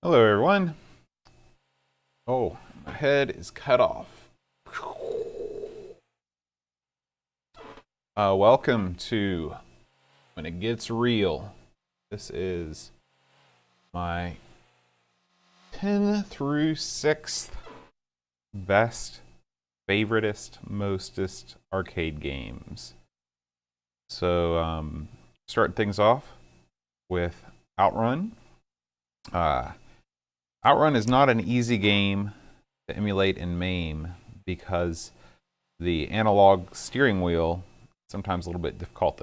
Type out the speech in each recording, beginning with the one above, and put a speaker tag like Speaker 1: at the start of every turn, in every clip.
Speaker 1: Hello, everyone. Oh, my head is cut off. Welcome to When It Gets Real. This is my 10 through 6th best, favoritist, mostest arcade games. So, starting things off with Outrun. Outrun is not an easy game to emulate and MAME because the analog steering wheel is sometimes a little bit difficult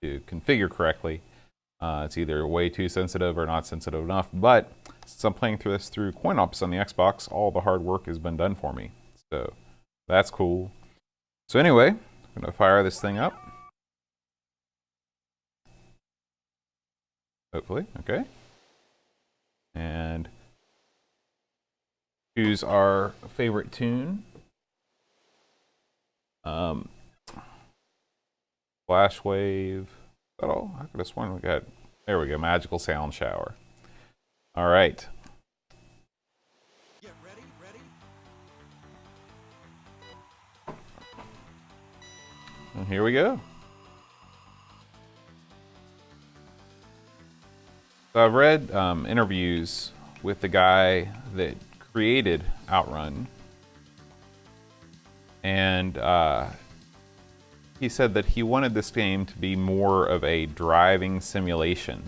Speaker 1: to configure correctly. It's either way too sensitive or not sensitive enough, but since I'm playing through this through CoinOps on the Xbox, all the hard work has been done for me. So that's cool. So anyway, I'm going to fire this thing up. Hopefully, okay. And choose our favorite tune. Flash wave. Is that all? I could have sworn we got. There we go. Magical sound shower. All right. Get ready, And here we go. So I've read interviews with the guy that created Outrun, and he said that he wanted this game to be more of a driving simulation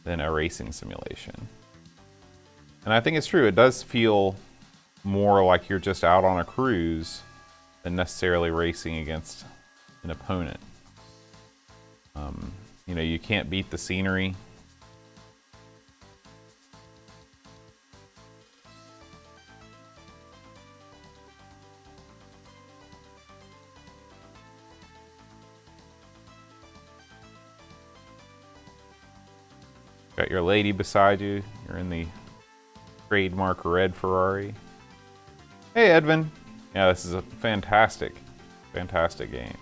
Speaker 1: than a racing simulation. And I think it's true. It does feel more like you're just out on a cruise than necessarily racing against an opponent. You know, you can't beat the scenery. Got your lady beside you. You're in the trademark red Ferrari. Hey, Edvin. Yeah, this is a fantastic, fantastic game.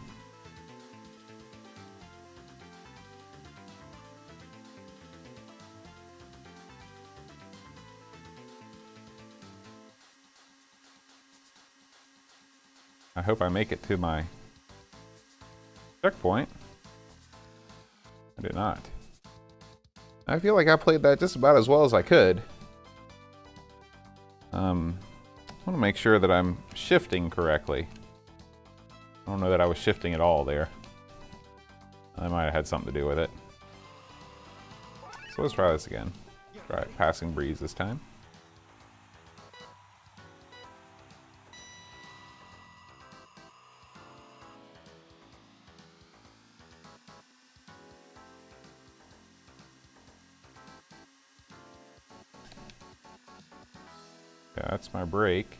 Speaker 1: I hope I make it to my checkpoint. I did not. I feel like I played that just about as well as I could. I want to make sure that I'm shifting correctly. I don't know that I was shifting at all there. I might have had something to do with it. So let's try this again. Try passing breeze this time. Yeah, that's my brake.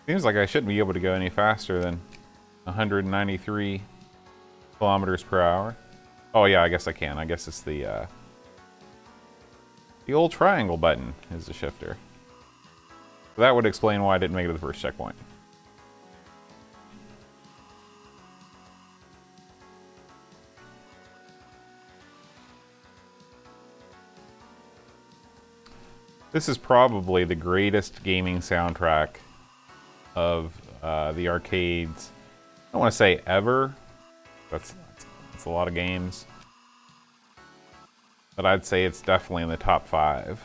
Speaker 1: Seems like I shouldn't be able to go any faster than 193 kilometers per hour. Oh yeah, I guess I can. I guess it's the old triangle button is the shifter. So that would explain why I didn't make it to the first checkpoint. This is probably the greatest gaming soundtrack of the arcades. I don't want to say ever. That's a lot of games. But I'd say it's definitely in the top 5.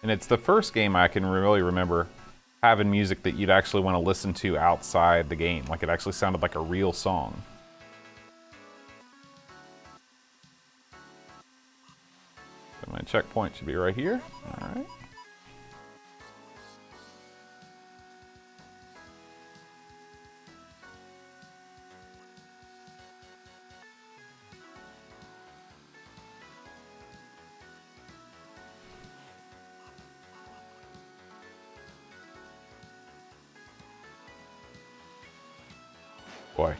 Speaker 1: And it's the first game I can really remember having music that you'd actually want to listen to outside the game. Like it actually sounded like a real song. So my checkpoint should be right here. All right. Boy.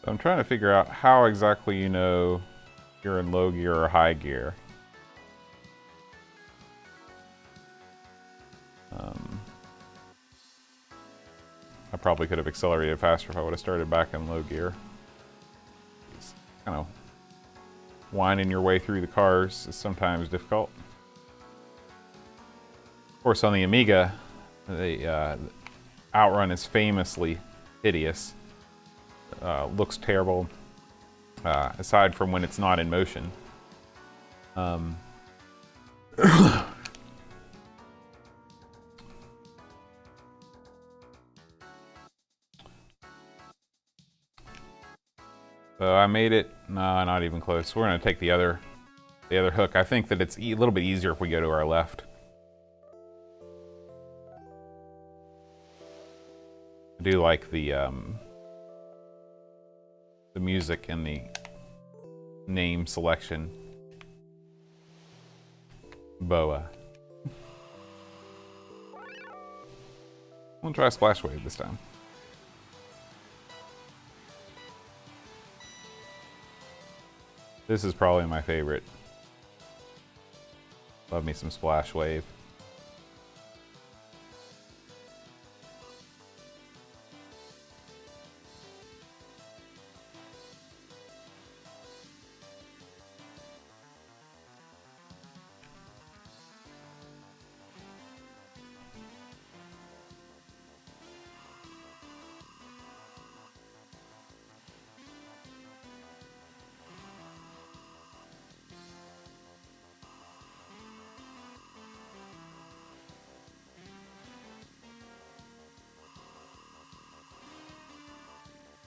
Speaker 1: So I'm trying to figure out how exactly you know you're in low gear or high gear. probably could have accelerated faster if I would have started back in low gear. Just kind of winding your way through the cars is sometimes difficult. Of course, on the Amiga, the Outrun is famously hideous. Looks terrible, aside from when it's not in motion. So I made it. No, not even close. We're gonna take the other hook. I think that it's a little bit easier if we go to our left. I do like the music and the name selection. Boa. We'll try Splash Wave this time. This is probably my favorite. Love me some Splash Wave.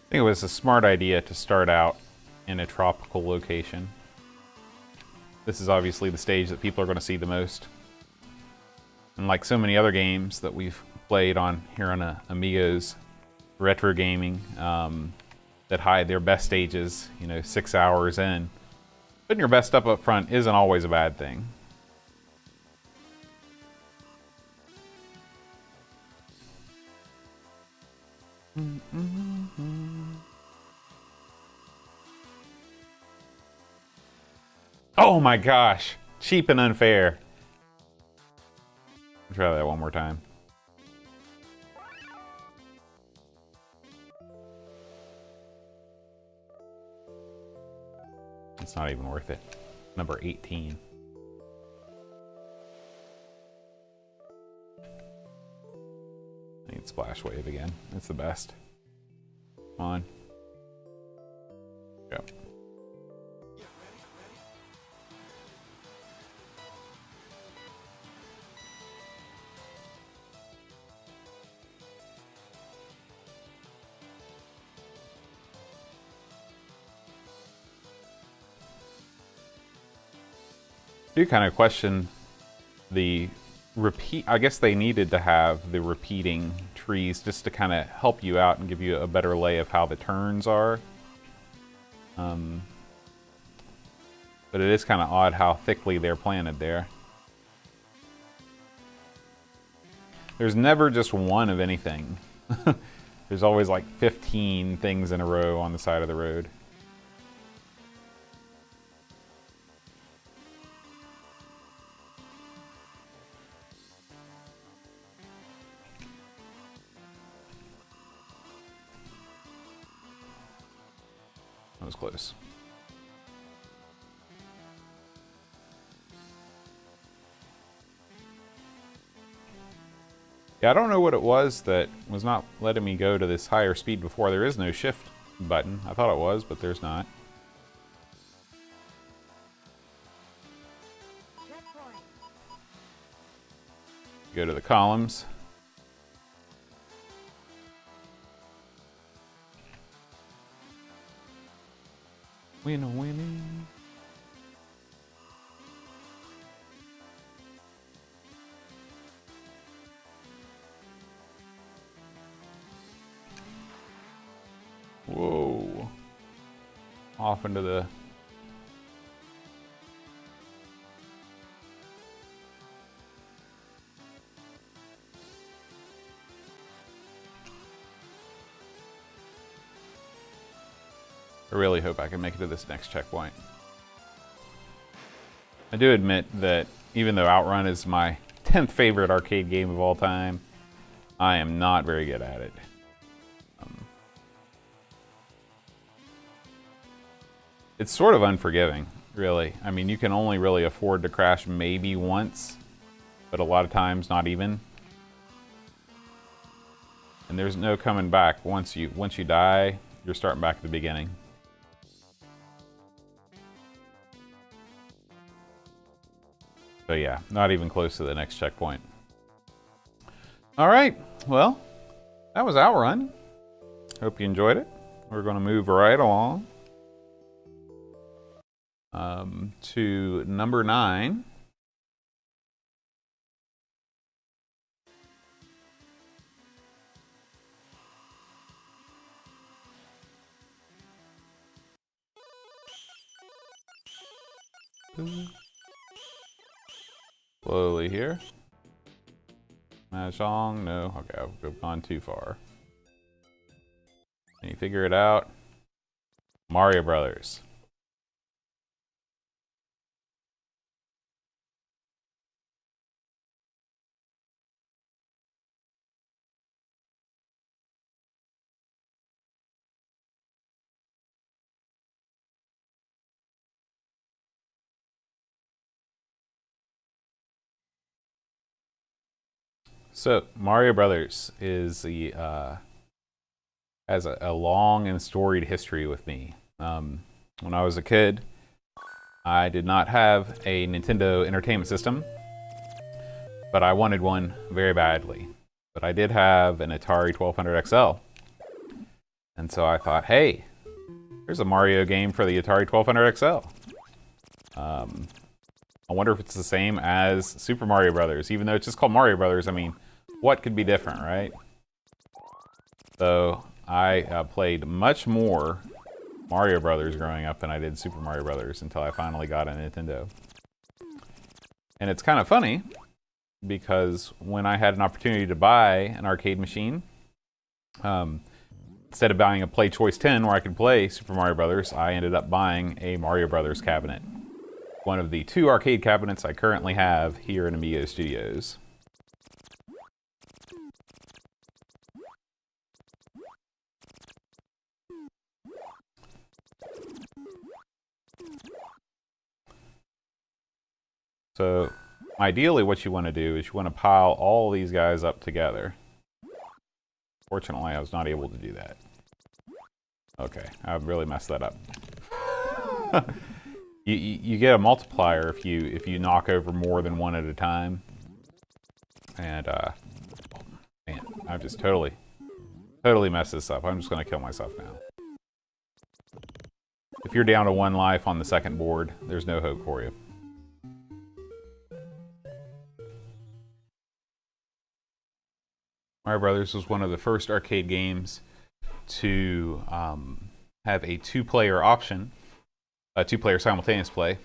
Speaker 1: I think it was a smart idea to start out in a tropical location. This is obviously the stage that people are going to see the most. And like so many other games that we've played on here on Amiga's retro gaming, that hide their best stages, 6 hours in. Putting your best stuff up front isn't always a bad thing. Oh my gosh, cheap and unfair. Let's try that one more time. It's not even worth it. Number 18. I need Splash Wave again. It's the best. Come on. Go. I do kind of question the repeat. I guess they needed to have the repeating trees just to kind of help you out and give you a better lay of how the turns are. But it is kind of odd how thickly they're planted there. There's never just one of anything. There's always like 15 things in a row on the side of the road. That was close. Yeah, I don't know what it was that was not letting me go to this higher speed before. There is no shift button. I thought it was, but there's not. Go to the columns. Winning. Whoa. Off into the... I really hope I can make it to this next checkpoint. I do admit that even though Outrun is my 10th favorite arcade game of all time, I am not very good at it. it's sort of unforgiving, really. I mean, you can only really afford to crash maybe once, but a lot of times not even. And there's no coming back. Once you die, you're starting back at the beginning. So yeah, not even close to the next checkpoint. All right, well, that was Outrun. Hope you enjoyed it. We're going to move right along to number 9. Slowly here. Mahjong, no. Okay, I've gone too far. Can you figure it out? Mario Brothers. So Mario Brothers is the has a long and storied history with me. When I was a kid, I did not have a Nintendo Entertainment System, but I wanted one very badly. But I did have an Atari 1200 XL, and so I thought, hey, there's a Mario game for the Atari 1200 XL. I wonder if it's the same as Super Mario Brothers, even though it's just called Mario Brothers. I mean, what could be different, right? So I played much more Mario Brothers growing up than I did Super Mario Brothers until I finally got a Nintendo. And it's kind of funny because when I had an opportunity to buy an arcade machine, instead of buying a Play Choice 10 where I could play Super Mario Brothers, I ended up buying a Mario Brothers cabinet. One of the 2 arcade cabinets I currently have here in Amigo Studios. So ideally what you want to do is you want to pile all these guys up together. Fortunately, I was not able to do that. Okay, I've really messed that up. You get a multiplier if you knock over more than one at a time. And man, I've just totally messed this up. I'm just gonna kill myself now. If you're down to 1 life on the second board, there's no hope for you. Mario Brothers was one of the first arcade games to have a 2-player option, a 2-player simultaneous play.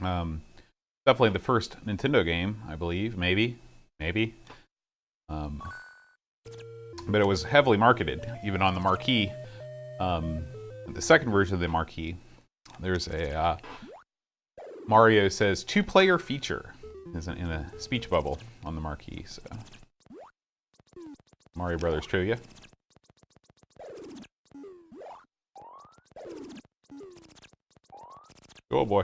Speaker 1: Definitely the first Nintendo game, I believe, maybe. But it was heavily marketed, even on the marquee. The second version of the marquee, there's a Mario says 2-player feature in a speech bubble on the marquee. So Mario Brothers trivia. Oh boy.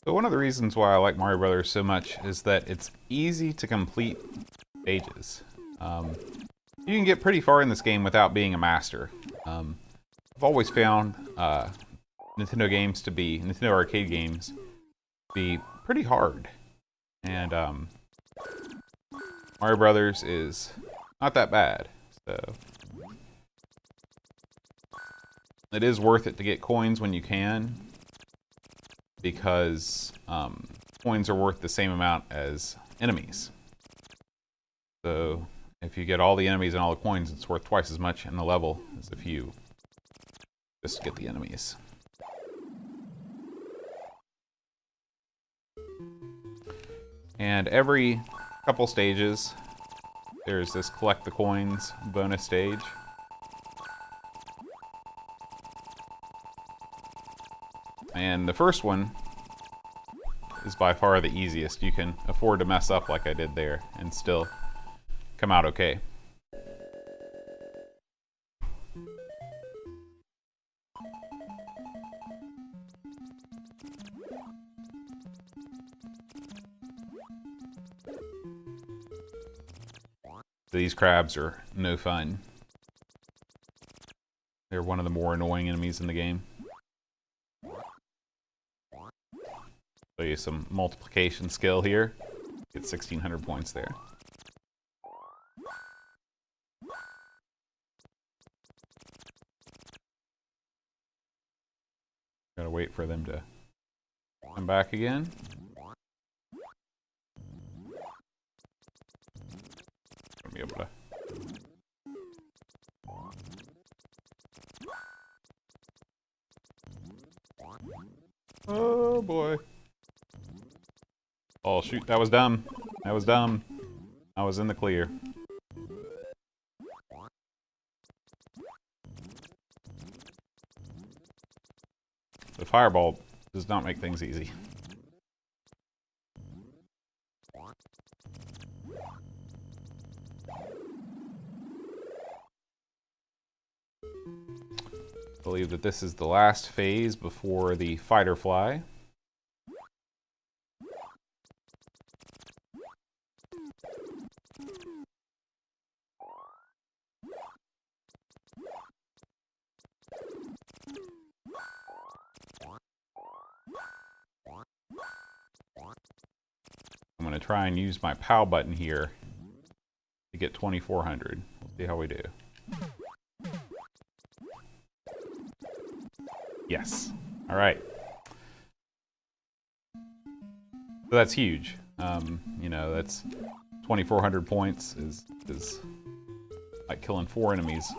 Speaker 1: So one of the reasons why I like Mario Brothers so much is that it's easy to complete stages. You can get pretty far in this game without being a master. I've always found Nintendo arcade games to be pretty hard. And Mario Brothers is not that bad. So it is worth it to get coins when you can, because coins are worth the same amount as enemies. So if you get all the enemies and all the coins, it's worth twice as much in the level as if you just get the enemies. And every couple stages, there's this collect the coins bonus stage. And the first one is by far the easiest. You can afford to mess up like I did there and still come out okay. These crabs are no fun. They're one of the more annoying enemies in the game. Show you some multiplication skill here. Get 1,600 points there. Gotta wait for them to come back again. Be able to. Oh boy. Oh shoot, that was dumb. That was dumb. I was in the clear. The fireball does not make things easy. I believe that this is the last phase before the fighter fly. I'm going to try and use my POW button here to get 2,400. We'll see how we do. Yes. All right. So that's huge. You know, that's 2,400 points is like killing 4 enemies.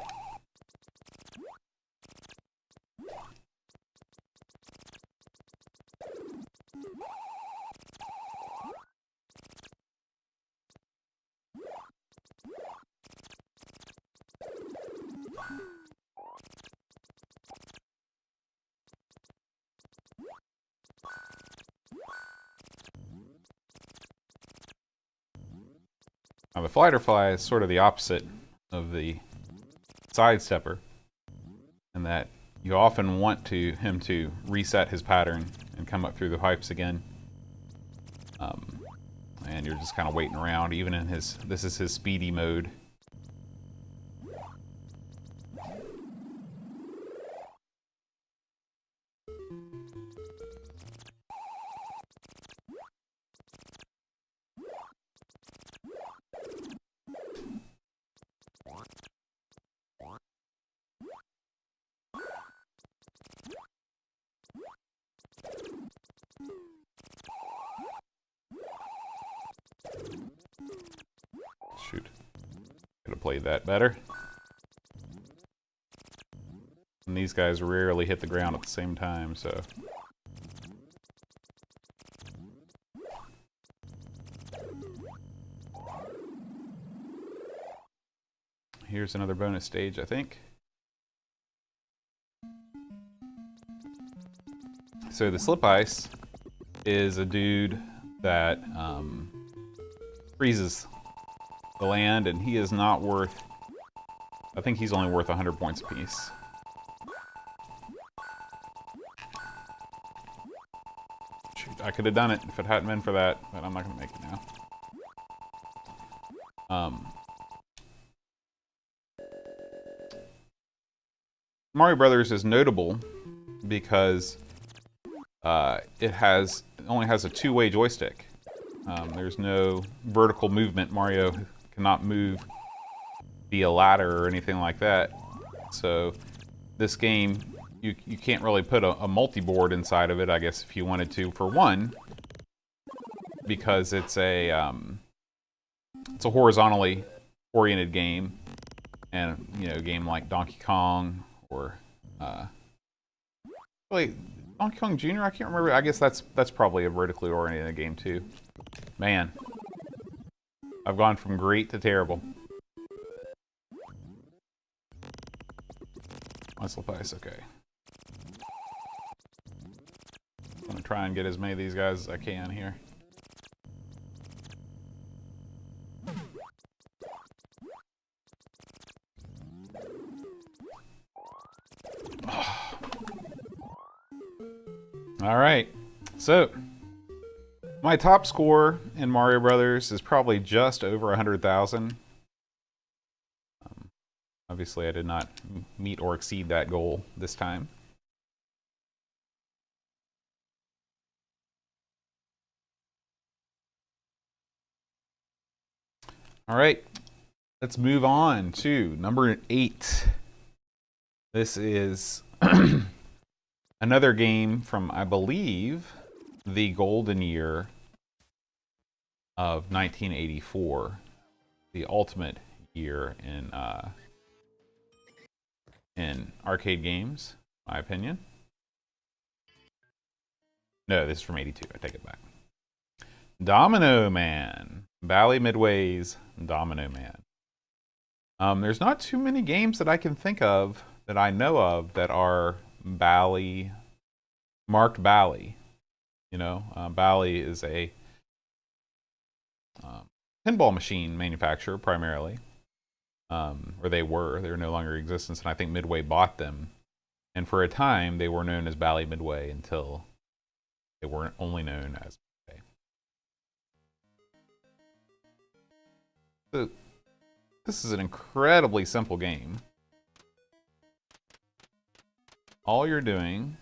Speaker 1: Now the fighter fly is sort of the opposite of the sidestepper, in that you often want him to reset his pattern and come up through the pipes again. And you're just kind of waiting around, even in this is his speedy mode. Shoot. Could have played that better. And these guys rarely hit the ground at the same time, so. Here's another bonus stage, I think. So the slip ice is a dude that freezes the land, and he is not worth, I think he's only worth 100 points apiece. Shoot, I could have done it if it hadn't been for that, but I'm not going to make it now. Mario Brothers is notable because it only has a two-way joystick. There's no vertical movement. Mario cannot move via ladder or anything like that. So this game, you can't really put a multi-board inside of it, I guess, if you wanted to, for one, because it's a horizontally oriented game, and you know, a game like Donkey Kong or really Donkey Kong Jr. I can't remember. I guess that's probably a vertically oriented game too. Man, I've gone from great to terrible. Muscle Pice, okay. try and get as many of these guys as I can here. All right, so my top score in Mario Brothers is probably just over 100,000. Obviously, I did not meet or exceed that goal this time. All right, let's move on to number 8. This is another game from, I believe, the golden year of 1984, the ultimate year in arcade games, in my opinion. No, this is from 82. I take it back. Domino Man. Bally Midway's Domino Man. There's not too many games that I can think of that I know of that are Bally, marked Bally. You know, Bally is a pinball machine manufacturer primarily. Or they were no longer in existence, and I think Midway bought them. And for a time, they were known as Bally Midway until they weren't only known as Midway. So, this is an incredibly simple game. All you're doing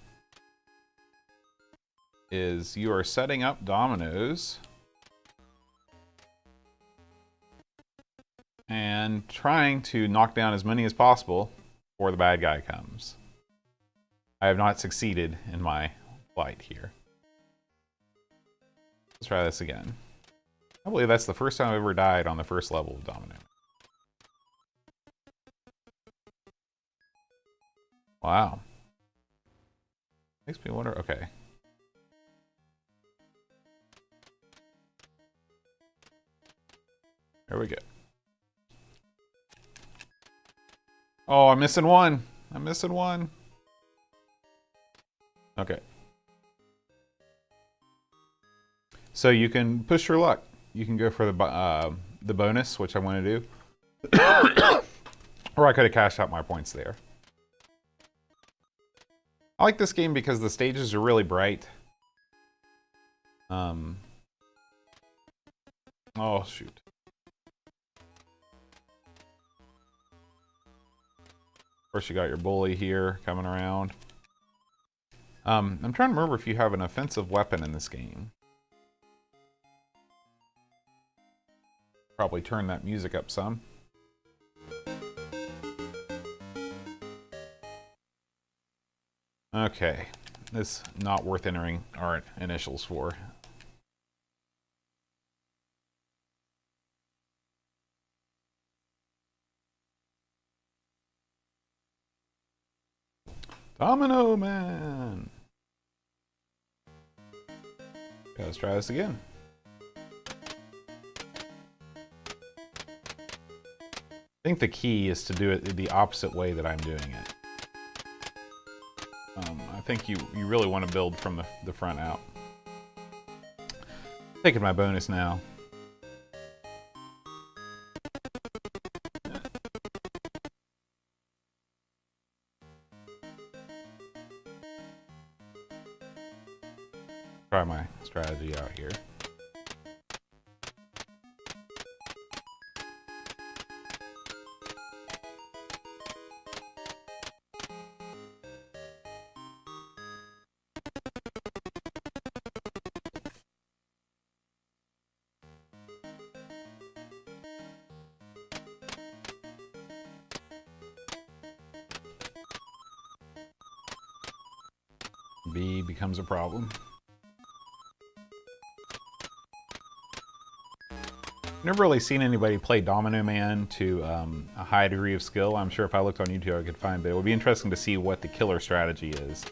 Speaker 1: is you are setting up dominoes and trying to knock down as many as possible before the bad guy comes. I have not succeeded in my flight here. Let's try this again. I believe that's the first time I've ever died on the first level of Domino. Wow. Makes me wonder, okay. There we go. Oh, I'm missing one. I'm missing one. Okay. So you can push your luck. You can go for the bonus, which I want to do. Or I could have cashed out my points there. I like this game because the stages are really bright. Oh, shoot. Of course, you got your bully here coming around. I'm trying to remember if you have an offensive weapon in this game. Probably turn that music up some. Okay, this is not worth entering our initials for. Domino Man! Okay, let's try this again. I think the key is to do it the opposite way that I'm doing it. I think you really want to build from the front out. Taking my bonus now. Try my strategy out here. B becomes a problem. Never really seen anybody play Domino Man to a high degree of skill. I'm sure if I looked on YouTube I could find, but it would be interesting to see what the killer strategy is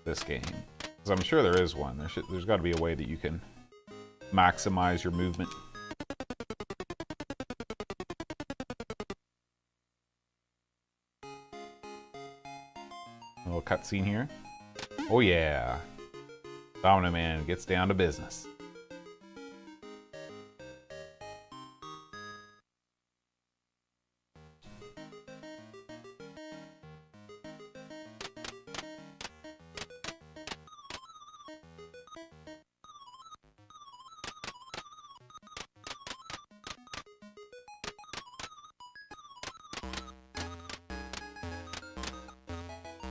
Speaker 1: this game. Because I'm sure there is one. There's got to be a way that you can maximize your movement. A little cutscene here. Oh yeah. Domino Man gets down to business.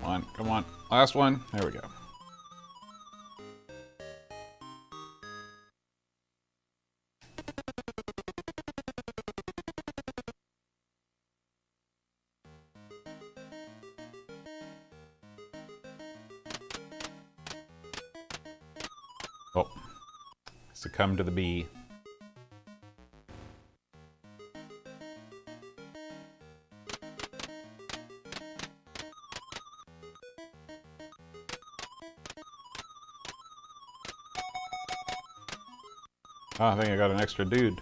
Speaker 1: Come on, come on. Last one. There we go. Oh, succumb to the bee. Oh, I think I got an extra dude.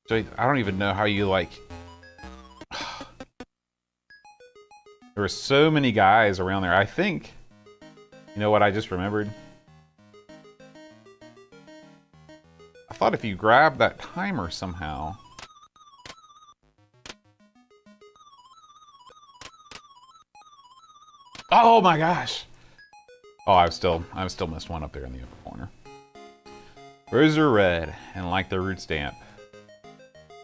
Speaker 1: So I don't even know how you like... There were so many guys around there. I think... You know what I just remembered? I thought if you grab that timer somehow... Oh my gosh! Oh, I've still missed one up there in the upper corner. Roses are red, and like the root stamp.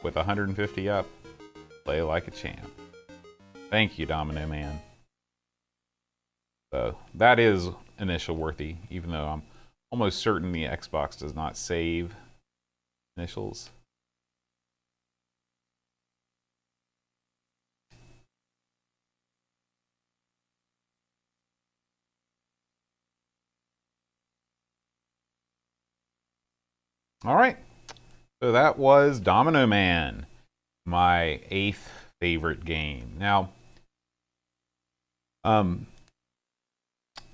Speaker 1: With 150 up, play like a champ. Thank you, Domino Man. So, that is initial worthy, even though I'm almost certain the Xbox does not save initials. All right, so that was Domino Man, my 8th favorite game. Now, we're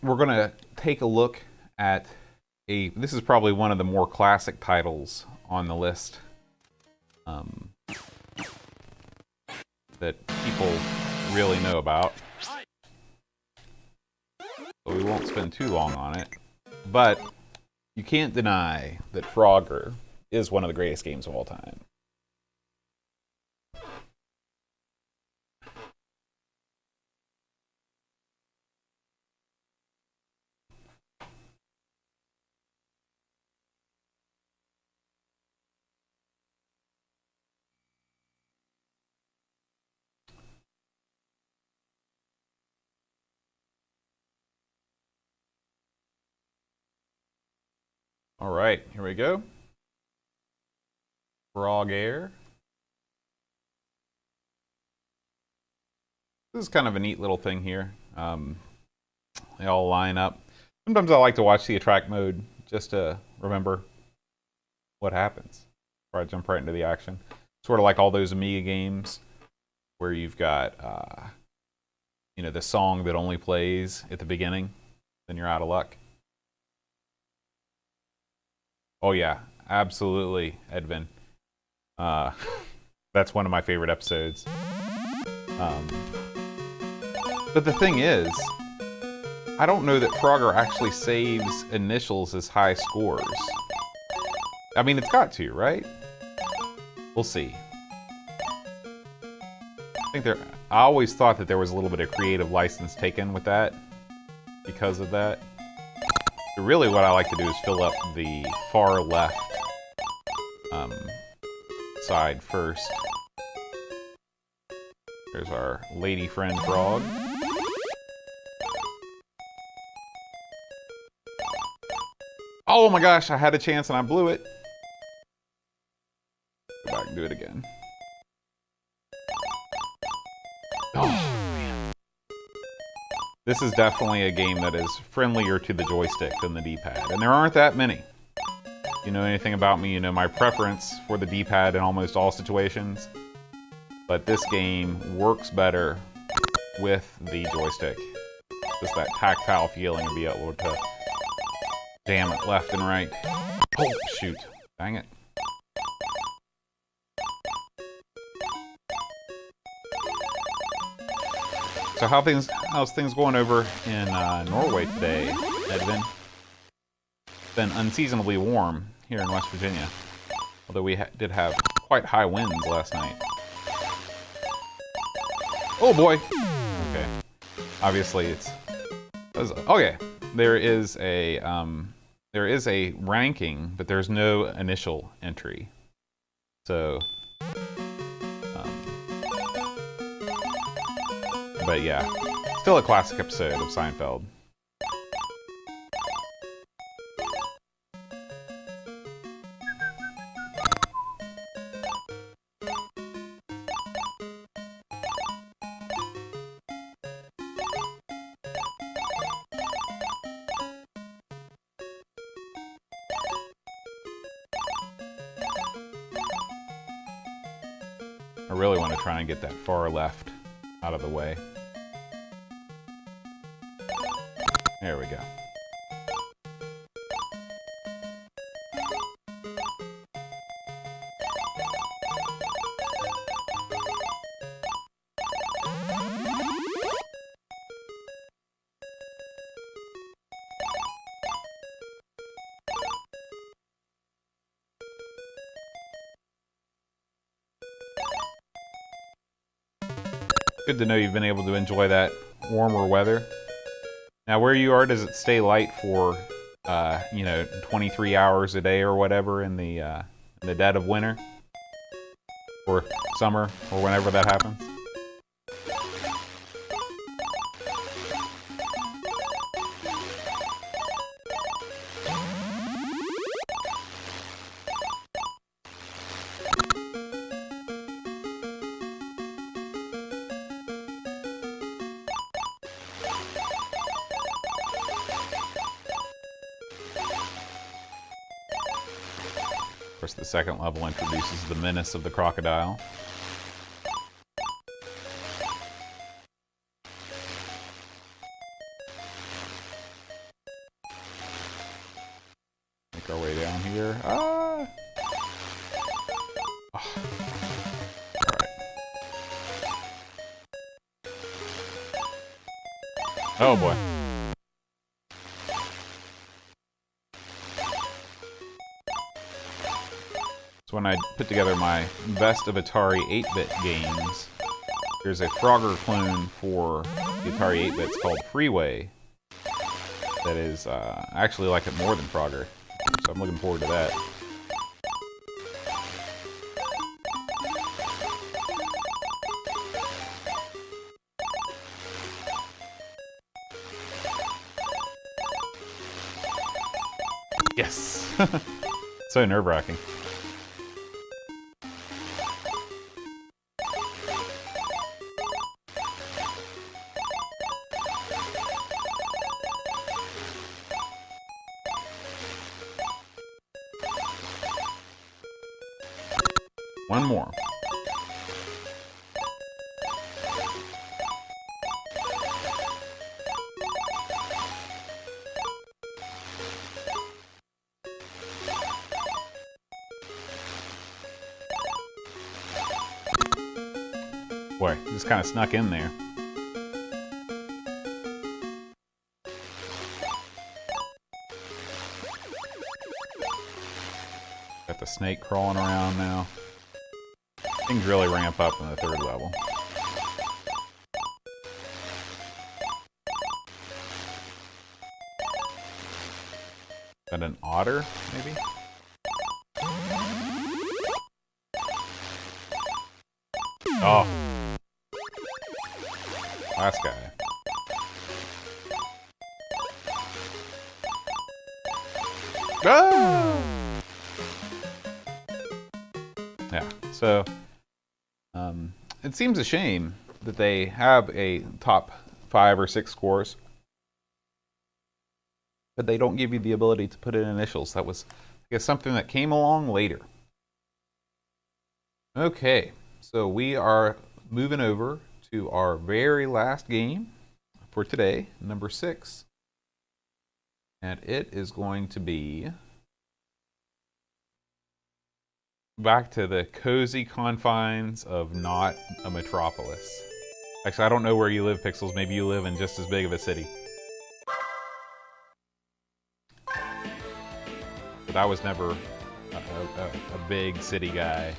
Speaker 1: gonna take a look at this is probably one of the more classic titles on the list that people really know about. So we won't spend too long on it, but you can't deny that Frogger is one of the greatest games of all time. All right, here we go. Frogger. This is kind of a neat little thing here. They all line up. Sometimes I like to watch the attract mode just to remember what happens before I jump right into the action. Sort of like all those Amiga games where you've got, you know, the song that only plays at the beginning, then you're out of luck. Oh yeah, absolutely, Edvin. That's one of my favorite episodes. But the thing is, I don't know that Frogger actually saves initials as high scores. I mean, it's got to, right? We'll see. I always thought that there was a little bit of creative license taken with that because of that. So really what I like to do is fill up the far left side first. There's our lady friend frog. Oh my gosh, I had a chance and I blew it. Go back and do it again. Oh, man. This is definitely a game that is friendlier to the joystick than the D-pad, and there aren't that many. If you know anything about me, you know my preference for the D-pad in almost all situations. But this game works better with the joystick. Just that tactile feeling of being able to jam it left and right. Oh, shoot. Dang it. So how's things going over in Norway today, Edvin? It's been unseasonably warm here in West Virginia, although we did have quite high winds last night. Oh boy. Okay. Obviously, it's okay. There is a ranking, but there's no initial entry. So. But yeah, still a classic episode of Seinfeld. I really want to try and get that far left out of the way. There we go. Good to know you've been able to enjoy that warmer weather. Now, where you are, does it stay light for, 23 hours a day or whatever in the dead of winter? Or summer, or whenever that happens? Of course, the second level introduces the menace of the crocodile. Make our way down here. Ah! Oh. Alright. Oh boy. When I put together my best of Atari 8-bit games, there's a Frogger clone for the Atari 8-bits called Freeway that is I actually like it more than Frogger, so I'm looking forward to that. Yes! So nerve-wracking. One more. Boy, just kind of snuck in there. Got the snake crawling around now. Things really ramp up in the third level. Is that an otter, maybe? Oh. Last guy. Ah! Yeah, so it seems a shame that they have a top 5 or 6 scores, but they don't give you the ability to put in initials. That was, I guess, something that came along later. Okay, so we are moving over to our very last game for today, number 6. And it is going to be back to the cozy confines of not a metropolis. Actually, I don't know where you live, Pixels. Maybe you live in just as big of a city. But I was never a big city guy.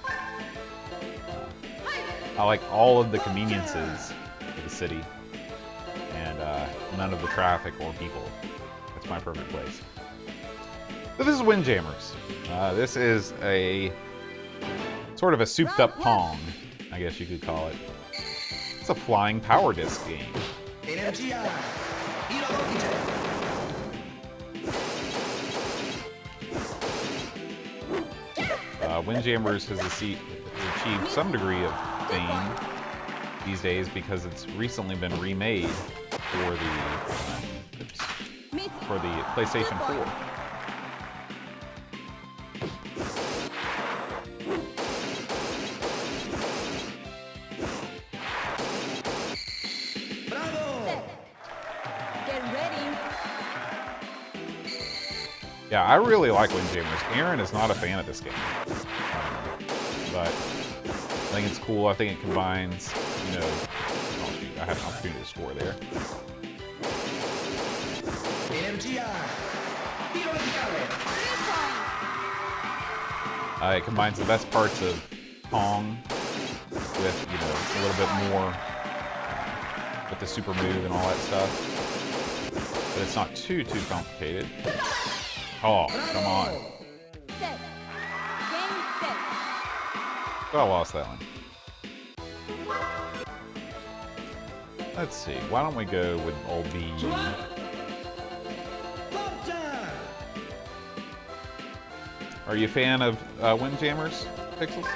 Speaker 1: I like all of the conveniences of the city and none of the traffic or people. That's my perfect place. So this is Windjammers. This is a sort of a souped up Pong, I guess you could call it. It's a flying power disc game. Windjammers has achieved some degree of fame these days because it's recently been remade for the PlayStation 4. Yeah, I really like Windjammers. Aaron is not a fan of this game, but I think it's cool. I think it combines, you know, oh shoot, I had an opportunity to score there. It combines the best parts of Pong with, you know, a little bit more with the super move and all that stuff, but it's not too complicated. Oh, come on. Oh, I lost that one. Let's see. Why don't we go with old B? Are you a fan of Windjammers, Pixels?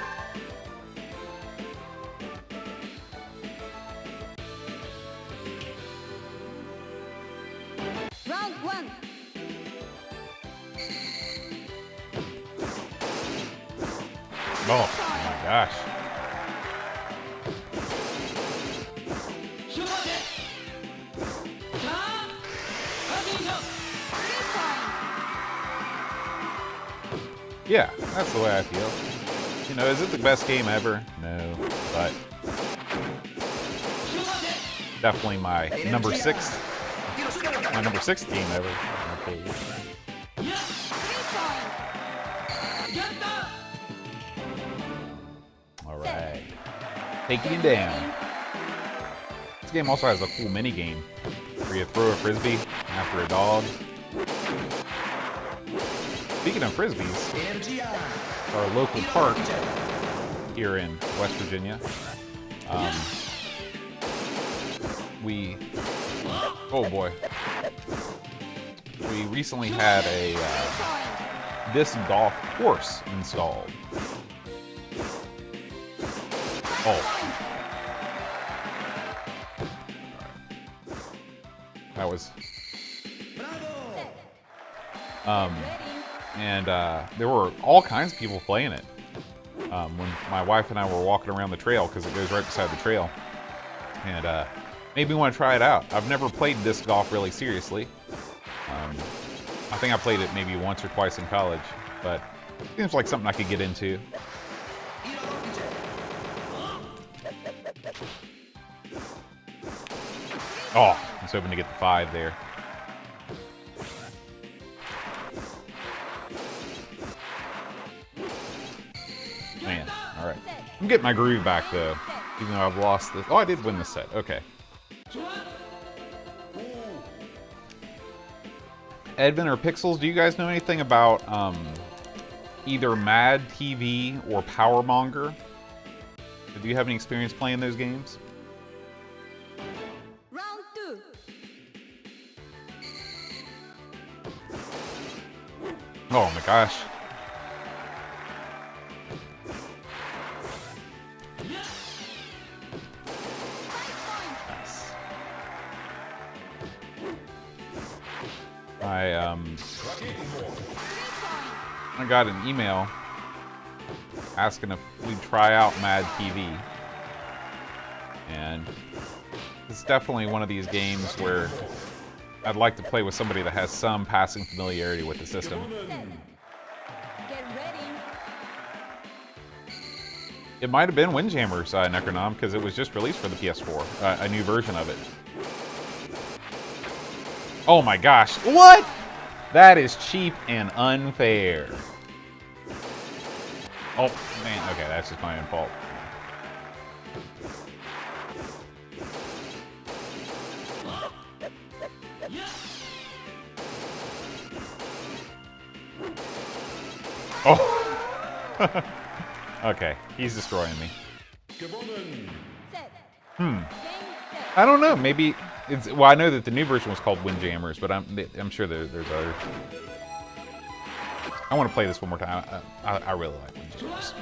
Speaker 2: Round one.
Speaker 1: Oh my gosh. Yeah, that's the way I feel. You know, is it the best game ever? No, but definitely my number six game ever. Okay. Alright. Taking it down. This game also has a cool mini game where you throw a frisbee after a dog. Speaking of frisbees, our local park here in West Virginia, oh boy, we recently had a disc golf course installed. Oh. That was... and there were all kinds of people playing it when my wife and I were walking around the trail, because it goes right beside the trail, and made me want to try it out. I've never played disc golf really seriously. I think I played it maybe once or twice in college, but it seems like something I could get into. Oh, I was hoping to get the 5 there. Man, alright. I'm getting my groove back, though, even though I've lost this. Oh, I did win this set. Okay. Edvin or Pixels, do you guys know anything about either Mad TV or Powermonger? Do you have any experience playing those games?
Speaker 2: Round two.
Speaker 1: Oh my gosh. I got an email asking if we'd try out Mad TV, and it's definitely one of these games where I'd like to play with somebody that has some passing familiarity with the system.
Speaker 2: Get ready.
Speaker 1: It might have been Windjammers, Necronom, because it was just released for the PS4, a new version of it. Oh my gosh, what? That is cheap and unfair. Oh, man, okay, that's just my own fault. Oh. Okay, he's destroying me. I don't know, maybe it's, well, I know that the new version was called Windjammers, but I'm sure there's other. I want to play this one more time. I really like Windjammers.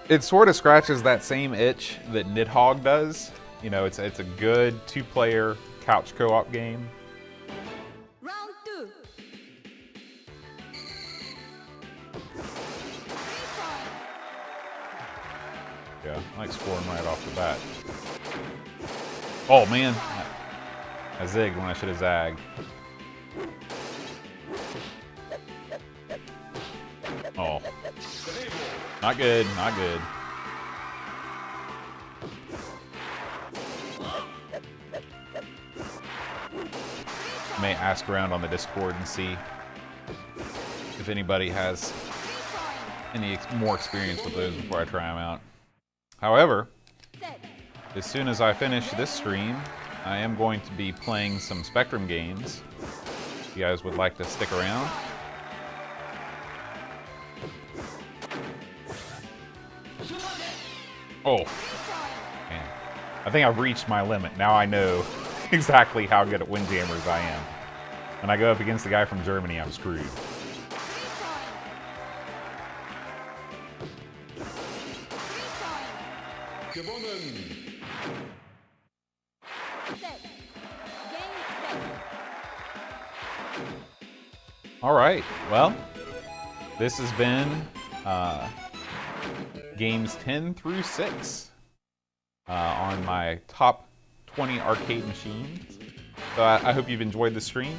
Speaker 1: It sort of scratches that same itch that Nidhogg does. You know, it's a good 2-player couch co-op game.
Speaker 2: Round 2.
Speaker 1: Yeah, I like scoring right off the bat. Oh man, I zigged when I should have zagged. Oh, not good, not good. May ask around on the Discord and see if anybody has any more experience with those before I try them out. However, as soon as I finish this stream, I am going to be playing some Spectrum games. If you guys would like to stick around. Oh, man. I think I've reached my limit. Now I know exactly how good at Windjammers I am. When I go up against the guy from Germany, I'm screwed. All right, well, this has been games 10 through 6 on my top 20 arcade machines. So I hope you've enjoyed the stream.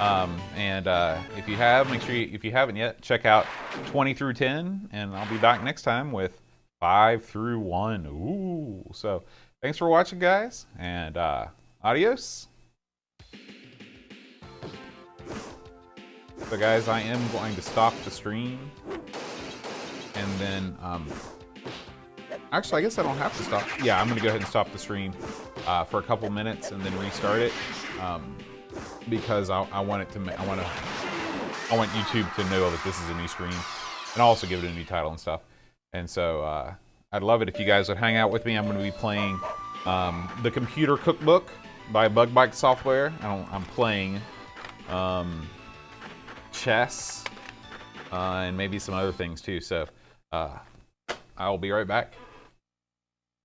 Speaker 1: If you have, make sure if you haven't yet, check out 20 through 10, and I'll be back next time with 5 through 1. Ooh, so thanks for watching, guys, and adios. So guys, I am going to stop the stream, and then, actually I guess I don't have to stop. Yeah, I'm gonna go ahead and stop the stream for a couple minutes and then restart it, because I want YouTube to know that this is a new stream, and I'll also give it a new title and stuff. And so I'd love it if you guys would hang out with me. I'm gonna be playing the Computer Cookbook by Bug Bite Software. I'm playing chess, and maybe some other things too. So I'll be right back.